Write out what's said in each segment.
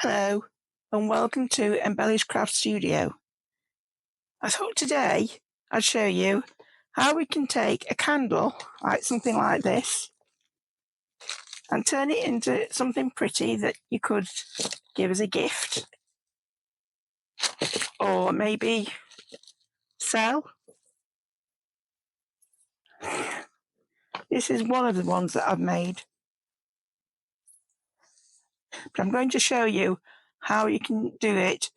Hello and welcome to Embellish Craft Studio. I thought today I'd show you how we can take a candle, like something like this, and turn it into something pretty that you could give as a gift or maybe sell. This is one of the ones that I've made, but I'm going to show you how you can do it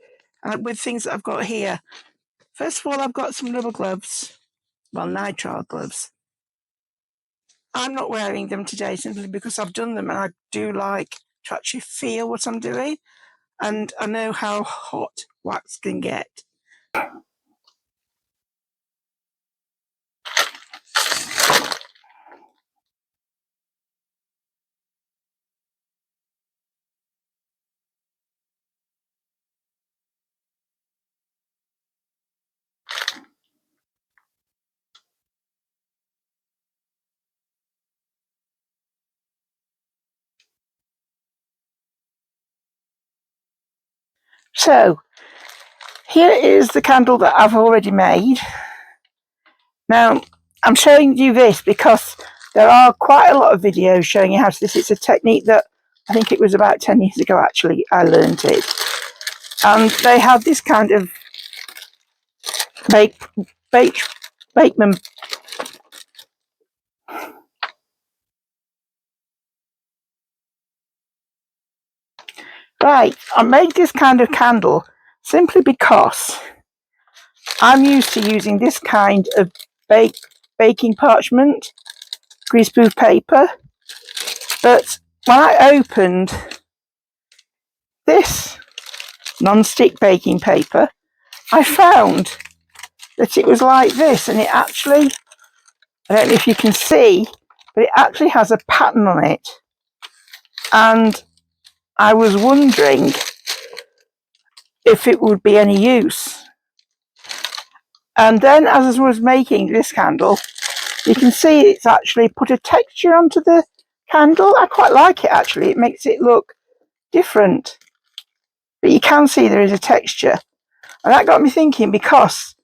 with things that I've got here. First of all, I've got some rubber gloves, well, nitrile gloves. I'm not wearing them today simply because I've done them and I do like to actually feel what I'm doing, and I know how hot wax can get. So here is the candle that I've already made. Now I'm showing you this because there are quite a lot of videos showing you how to do this. It's a technique that I think it was about 10 years ago actually I learned it, and they had this kind of bakeman. Right, I made this kind of candle simply because I'm used to using this kind of baking parchment, greaseproof paper, but when I opened this non-stick baking paper, I found that it was like this, and it actually, I don't know if you can see, but it actually has a pattern on it, and I was wondering if it would be any use. And then as I was making this candle, you can see it's actually put a texture onto the candle. I quite like it actually, it makes it look different, but you can see there is a texture, and that got me thinking because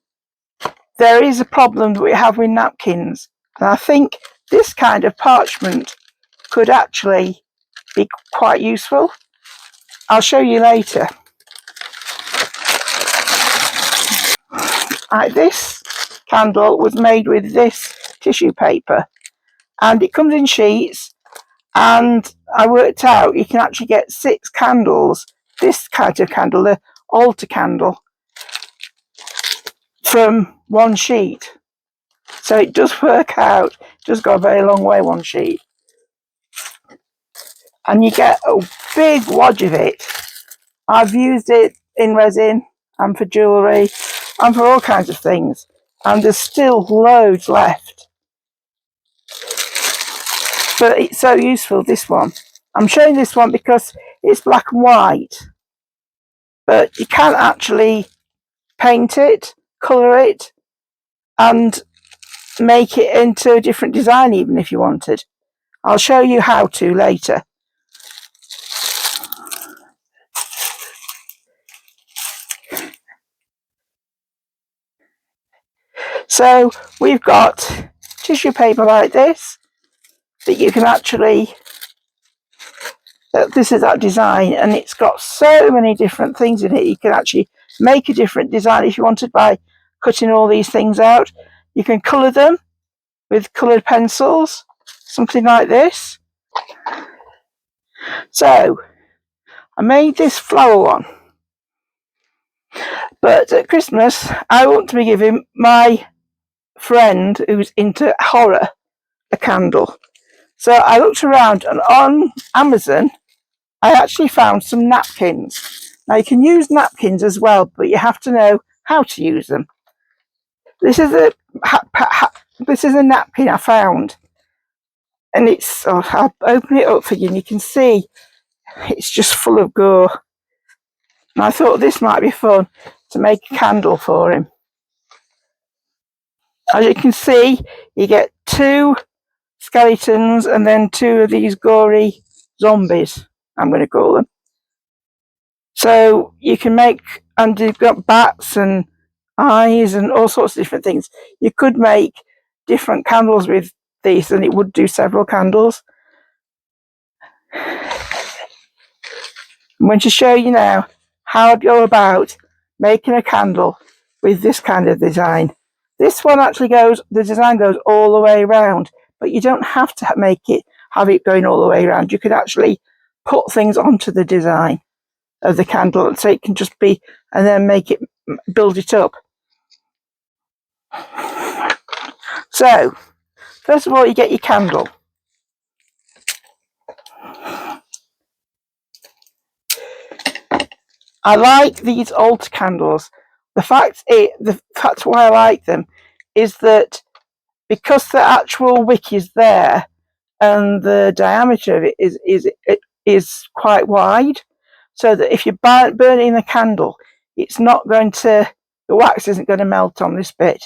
there is a problem that we have with napkins, and I think this kind of parchment could actually be quite useful. I'll show you later. This candle was made with this tissue paper, and it comes in sheets, and I worked out you can actually get 6 candles, this kind of candle, the altar candle, from one sheet. So it does work out, it does go a very long way, one sheet. And you get a big wad of it. I've used it in resin and for jewellery and for all kinds of things, and there's still loads left. But it's so useful, this one. I'm showing this one because it's black and white, but you can actually paint it, colour it, and make it into a different design even if you wanted. I'll show you how to later. So we've got tissue paper like this that you can actually, this is that design, and it's got so many different things in it. You can actually make a different design if you wanted by cutting all these things out. You can colour them with coloured pencils, something like this. So I made this flower one, but at Christmas I want to be giving my friend who's into horror a candle. So I looked around, and on Amazon I actually found some napkins. Now you can use napkins as well, but you have to know how to use them. This is a napkin I found, and it's, I'll open it up for you and you can see it's just full of gore. And I thought this might be fun to make a candle for him. As you can see, you get 2 skeletons and then 2 of these gory zombies, I'm going to call them. So you can make, and you've got bats and eyes and all sorts of different things. You could make different candles with these, and it would do several candles. I'm going to show you now how I'd go about making a candle with this kind of design. This one actually goes, the design goes all the way around, but you don't have to have it going all the way around. You could actually put things onto the design of the candle, so it can just be, and then build it up. So first of all, you get your candle. I like these altar candles. The fact why I like them is that because the actual wick is there and the diameter of it is quite wide, so that if you're burning the candle, it's not going to, the wax isn't going to melt on this bit.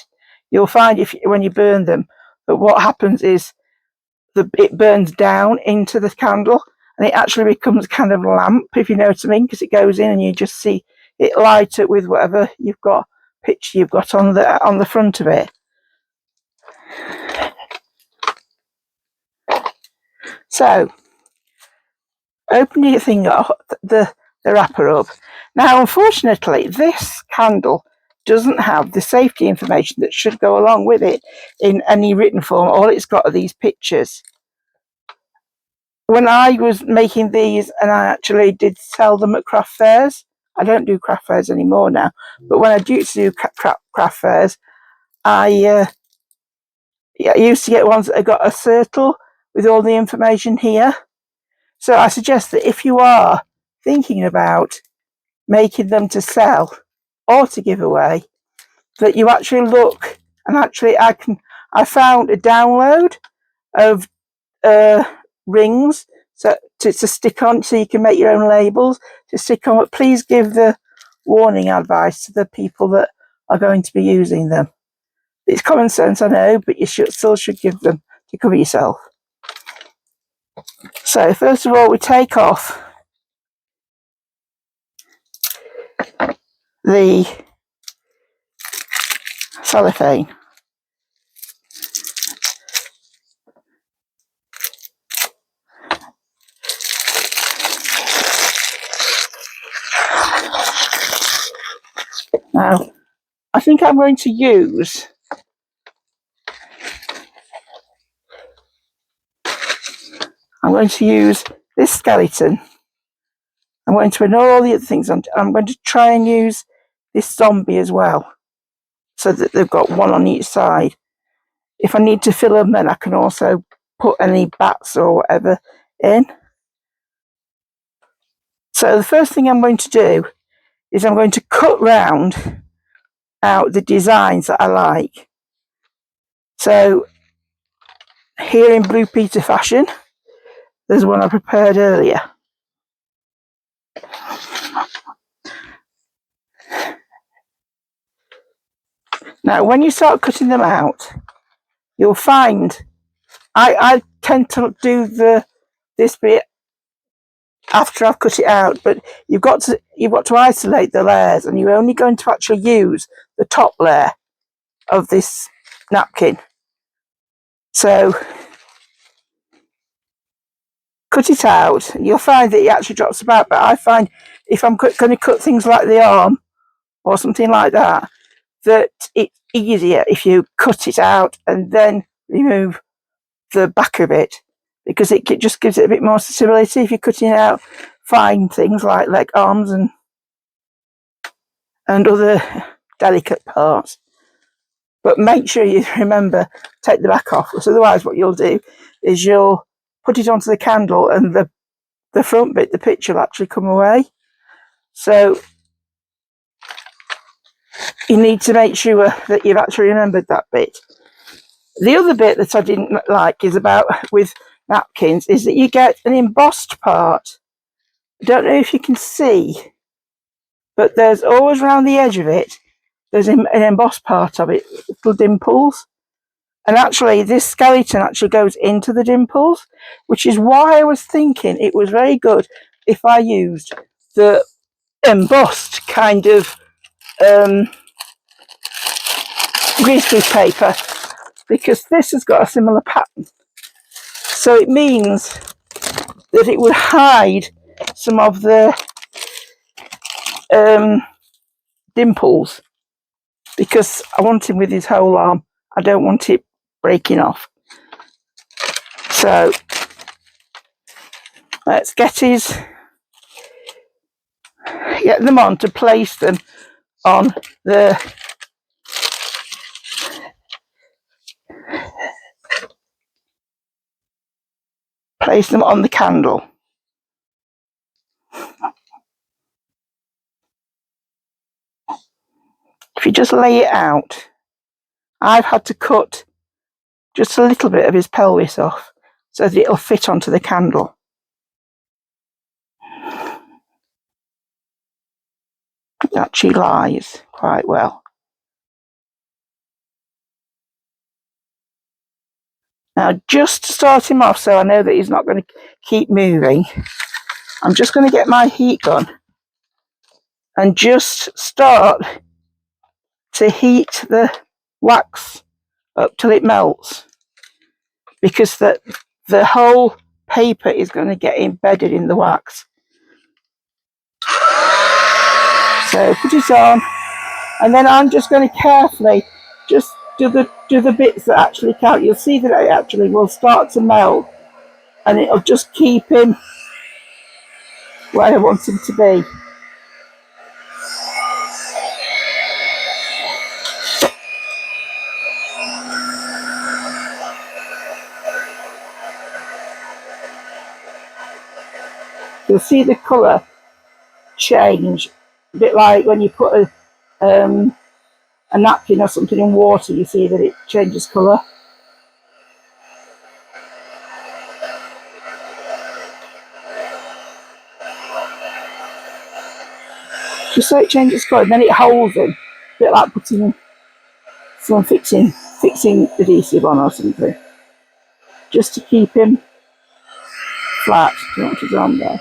You'll find when you burn them that what happens is it burns down into the candle, and it actually becomes kind of lamp, if you know what I mean, because it goes in and you just see it light up with whatever picture you've got on the front of it. So open your thing up, the wrapper up. Now unfortunately this candle doesn't have the safety information that should go along with it in any written form. All it's got are these pictures. When I was making these, and I actually did sell them at craft fairs, I don't do craft fairs anymore now, but when I used to do craft fairs, I used to get ones that have got a circle with all the information here. So I suggest that if you are thinking about making them to sell or to give away, that you actually look, and actually I found a download of rings to stick on, so you can make your own labels to stick on. But please give the warning advice to the people that are going to be using them. It's common sense, I know, but you still should give them to cover yourself. So first of all, we take off the cellophane. Now, I think I'm going to use this skeleton. I'm going to ignore all the other things. I'm going to try and use this zombie as well, so that they've got one on each side. If I need to fill them, then I can also put any bats or whatever in. So the first thing I'm going to do is I'm going to cut round out the designs that I like. So here in Blue Peter fashion, there's one I prepared earlier. Now when you start cutting them out, you'll find I tend to do this bit after I've cut it out, but you've got to isolate the layers, and you're only going to actually use the top layer of this napkin. So cut it out, and you'll find that it actually drops about, but I find if I'm going to cut things like the arm or something like that, that it's easier if you cut it out and then remove the back of it, because it just gives it a bit more stability if you're cutting out fine things like leg arms and other delicate parts. But make sure you remember, take the back off, because otherwise what you'll do is you'll put it onto the candle and the front bit, the picture, will actually come away. So you need to make sure that you've actually remembered that bit. The other bit that I didn't like is about with napkins is that you get an embossed part. I don't know if you can see, but there's always around the edge of it, there's an embossed part of it, little dimples. And actually this skeleton actually goes into the dimples, which is why I was thinking it was very good if I used the embossed kind of greaseproof paper, because this has got a similar pattern. So it means that it would hide some of the dimples, because I want him with his whole arm. I don't want it breaking off. So let's get them on to place them on the candle. If you just lay it out, I've had to cut just a little bit of his pelvis off so that it'll fit onto the candle. It actually lies quite well. Now, just to start him off, so I know that he's not going to keep moving, I'm just going to get my heat gun and just start to heat the wax up till it melts, because the whole paper is going to get embedded in the wax. So put it on, and then I'm just going to carefully just do the bits that actually count. You'll see that it actually will start to melt, and it'll just keep him where I want him to be. You'll see the colour change, a bit like when you put a napkin or something in water, you see that it changes colour. Just so it changes colour, and then it holds him, a bit like putting some fixing adhesive on or something, just to keep him flat. Do you want to go on there?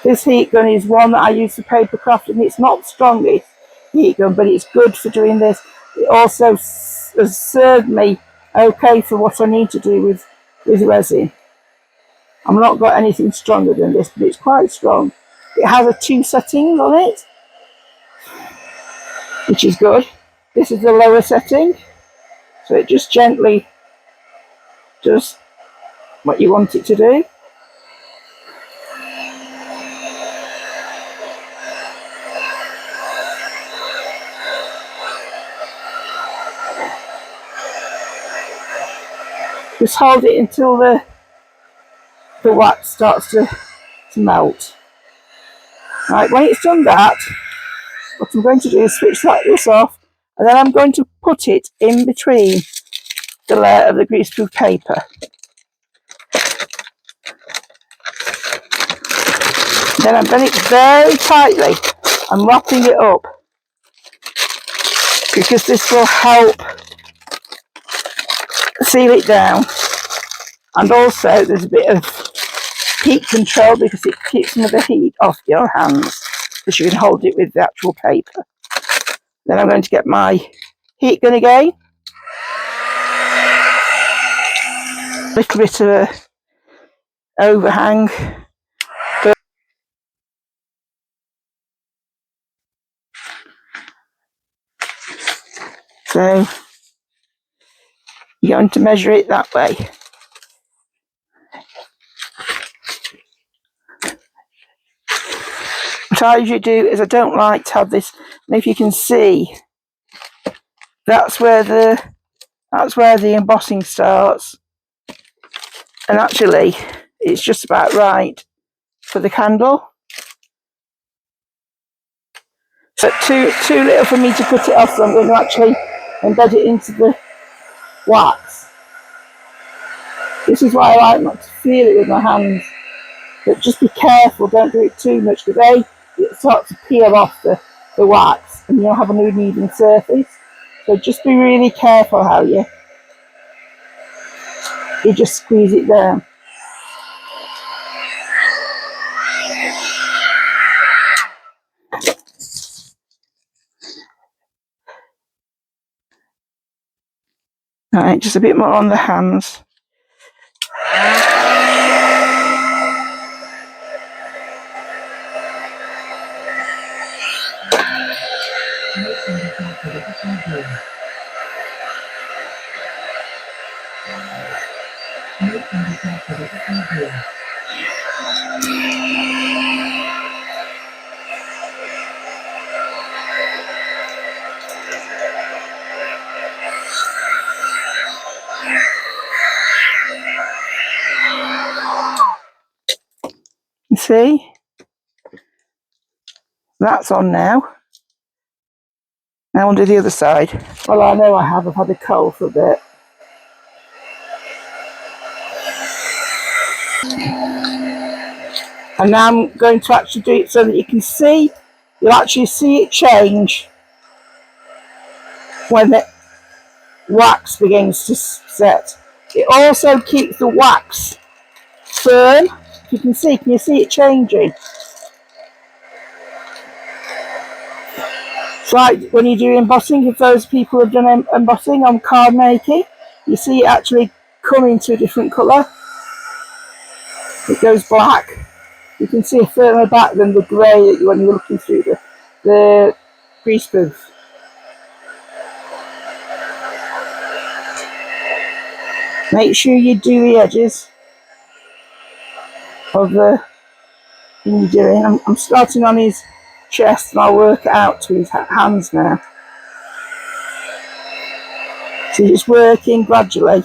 This heat gun is one that I use for paper crafting. It's not the strongest heat gun, but it's good for doing this. It also has served me okay for what I need to do with resin. I've not got anything stronger than this, but it's quite strong. It has 2 settings on it, which is good. This is the lower setting, so it just gently does what you want it to do. Just hold it until the wax starts to melt. Right, when it's done that, what I'm going to do is switch this off, and then I'm going to put it in between the layer of the greaseproof paper. Then I'm doing it very tightly. I'm wrapping it up, because this will help seal it down, and also there's a bit of heat control, because it keeps some of the heat off your hands, because you can hold it with the actual paper. Then I'm going to get my heat gun again, a little bit of a overhang, so you're going to measure it that way. What I usually do is I don't like to have this, and if you can see, that's where the embossing starts, and actually it's just about right for the candle. So too little for me to cut it off, so I'm going to actually embed it into the wax. This is why I like not to feel it with my hands, but just be careful, don't do it too much, because it starts to peel off the wax, and you'll have an uneven surface. So just be really careful how you you just squeeze it down. Right, just a bit more on the hands. You see? That's on now. Now I'll do the other side. Well, I know I have. I've had a cold for a bit. And now I'm going to actually do it so that you can see, you'll actually see it change when the wax begins to set. It also keeps the wax firm. If you can you see it changing? It's like when you do embossing, if those people have done embossing on card making, you see it actually come into a different colour. It goes black. You can see it further back than the grey when you're looking through the grease proof. Make sure you do the edges of the thing you're doing. I'm starting on his chest and I'll work it out to his hands now. So it's working gradually.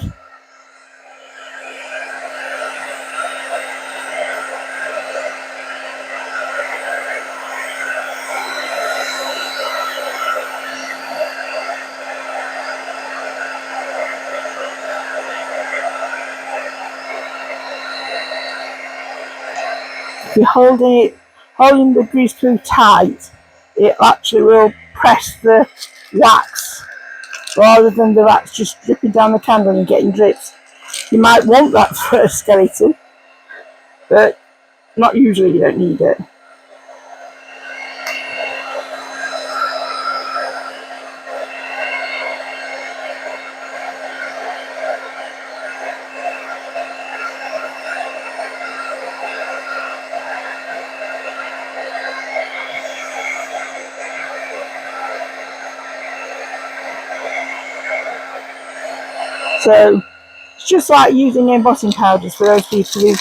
If you're holding the grease proof tight, it actually will press the wax rather than the wax just dripping down the candle and getting drips. You might want that for a skeleton, but not usually. You don't need it. So it's just like using embossing powders for those people who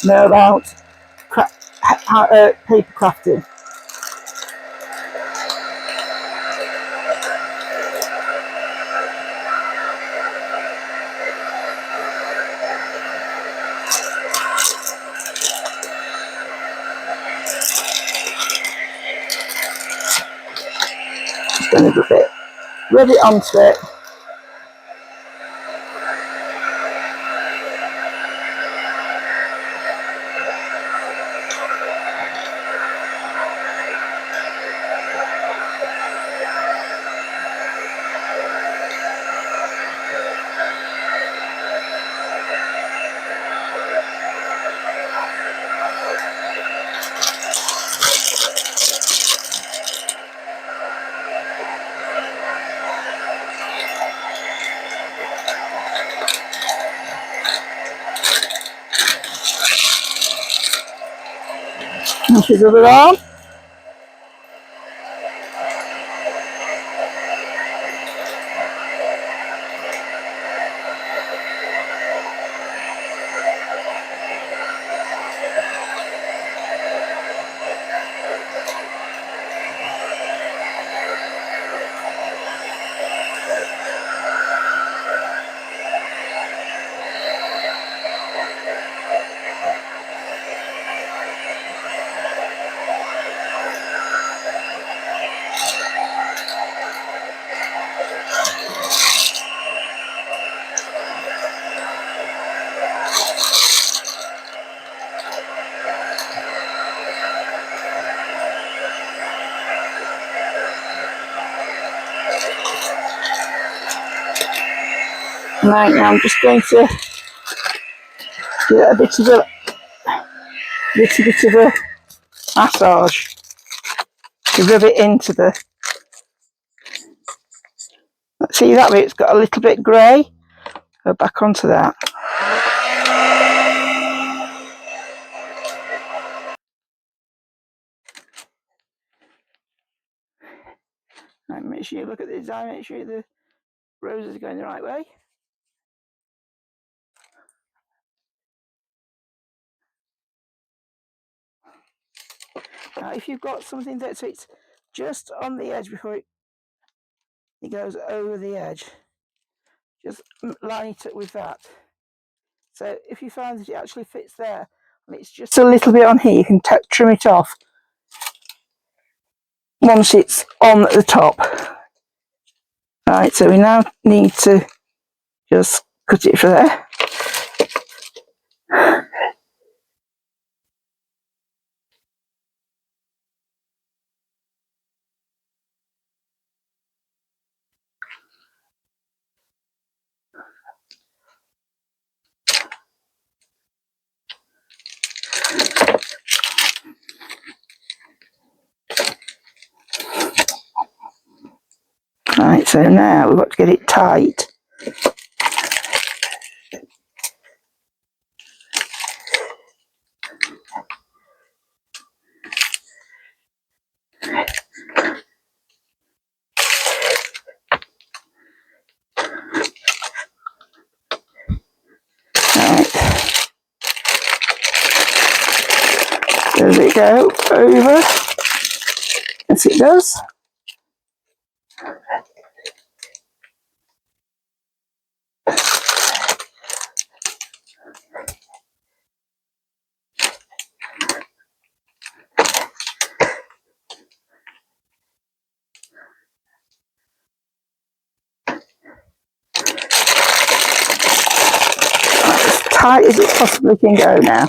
know about paper crafting. Just going to rub it onto it. And his other arm. Right, now I'm just going to Give it a bit of a massage to rub it into the. See that bit's got a little bit grey. Go back onto that. Right, make sure you look at the design. Make sure the roses are going the right way. Now, if you've got something that's it's just on the edge before it goes over the edge, just line it up with that. So if you find that it actually fits there, and it's just a little bit on here, you can trim it off once it's on the top. Right, so we now need to just cut it for there. Right, so now we've got to get it tight. Right. Does it go over? Yes, it does. As tight as it possibly can go now.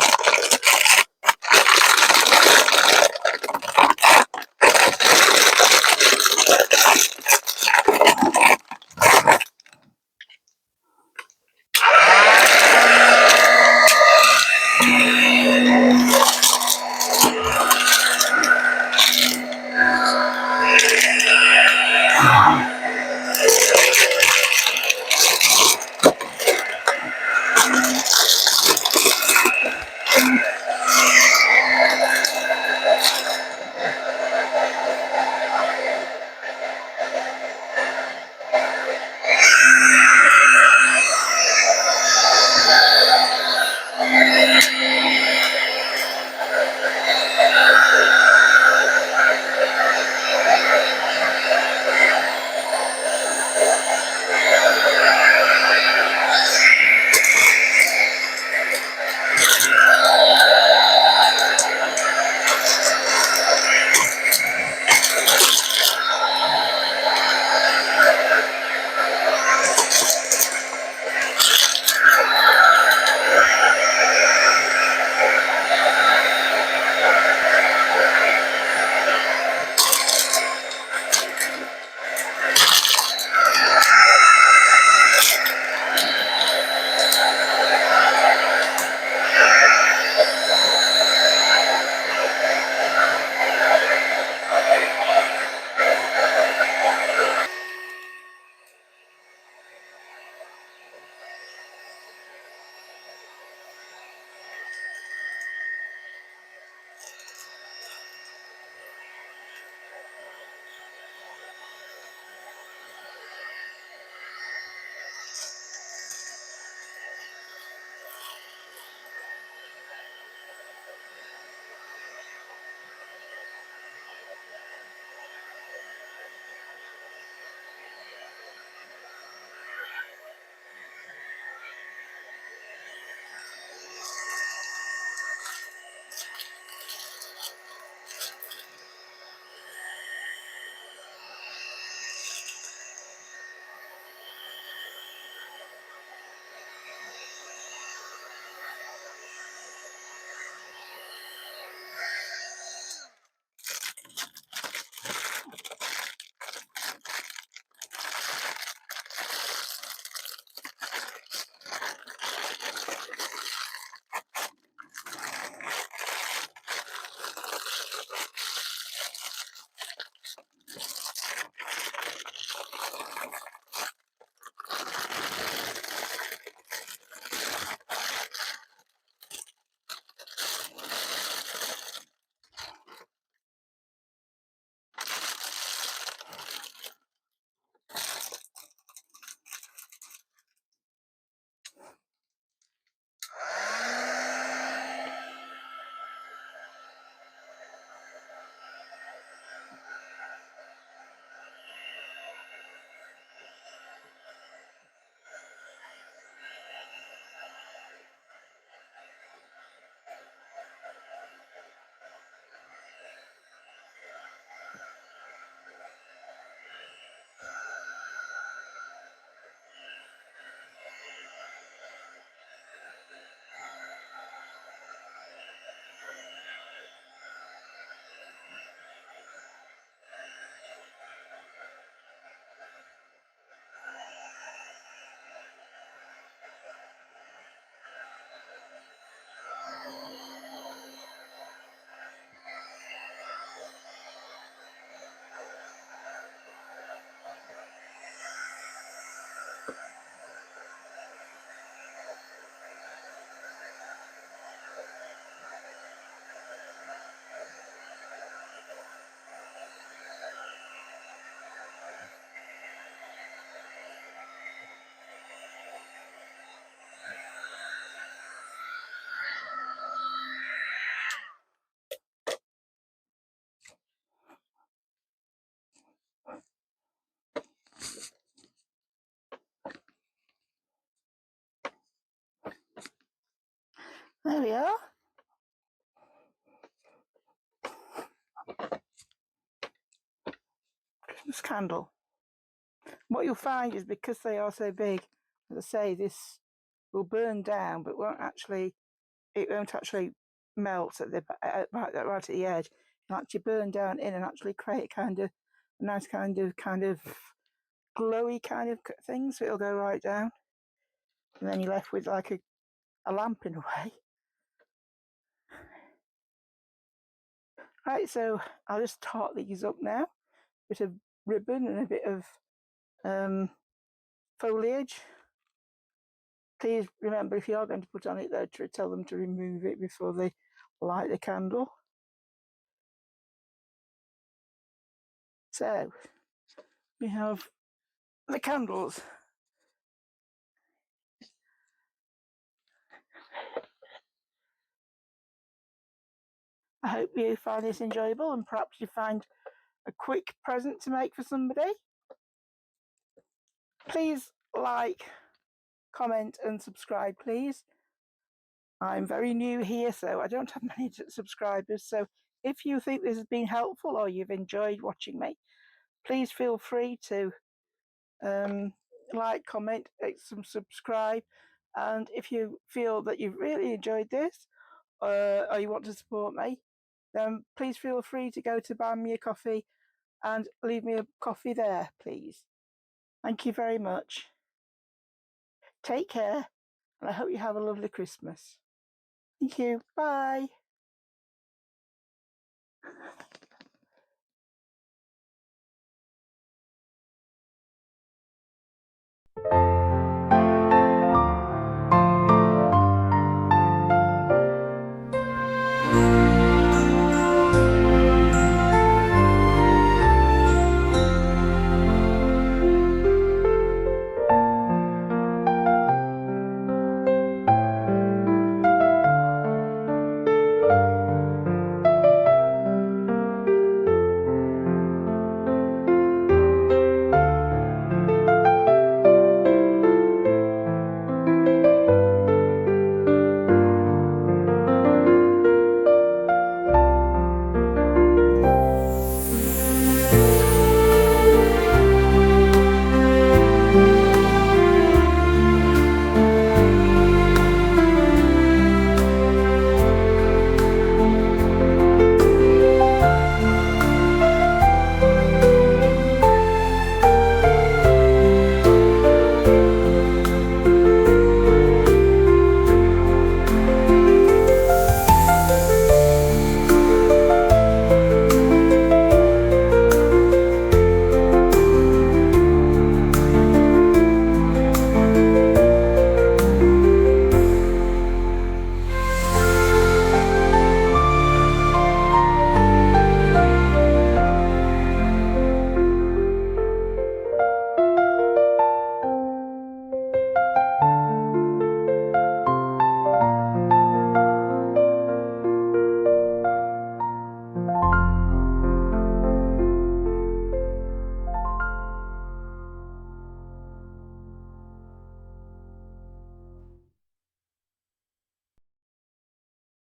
There we are. Christmas candle. What you'll find is because they are so big, as I say, this will burn down, but it won't actually melt at right at the edge. It'll actually burn down in and actually create a nice kind of glowy kind of thing. So it'll go right down, and then you're left with like a lamp in a way. Right, so I'll just tot these up now. Bit of ribbon and a bit of foliage. Please remember, if you are going to put on it though, to tell them to remove it before they light the candle. So we have the candles. I hope you find this enjoyable, and perhaps you find a quick present to make for somebody. Please like, comment and subscribe, please. I'm very new here, so I don't have many subscribers. So if you think this has been helpful or you've enjoyed watching me, please feel free to like, comment, subscribe. And if you feel that you've really enjoyed this or you want to support me, then please feel free to go to Buy Me a Coffee and leave me a coffee there, please. Thank you very much. Take care, and I hope you have a lovely Christmas. Thank you. Bye.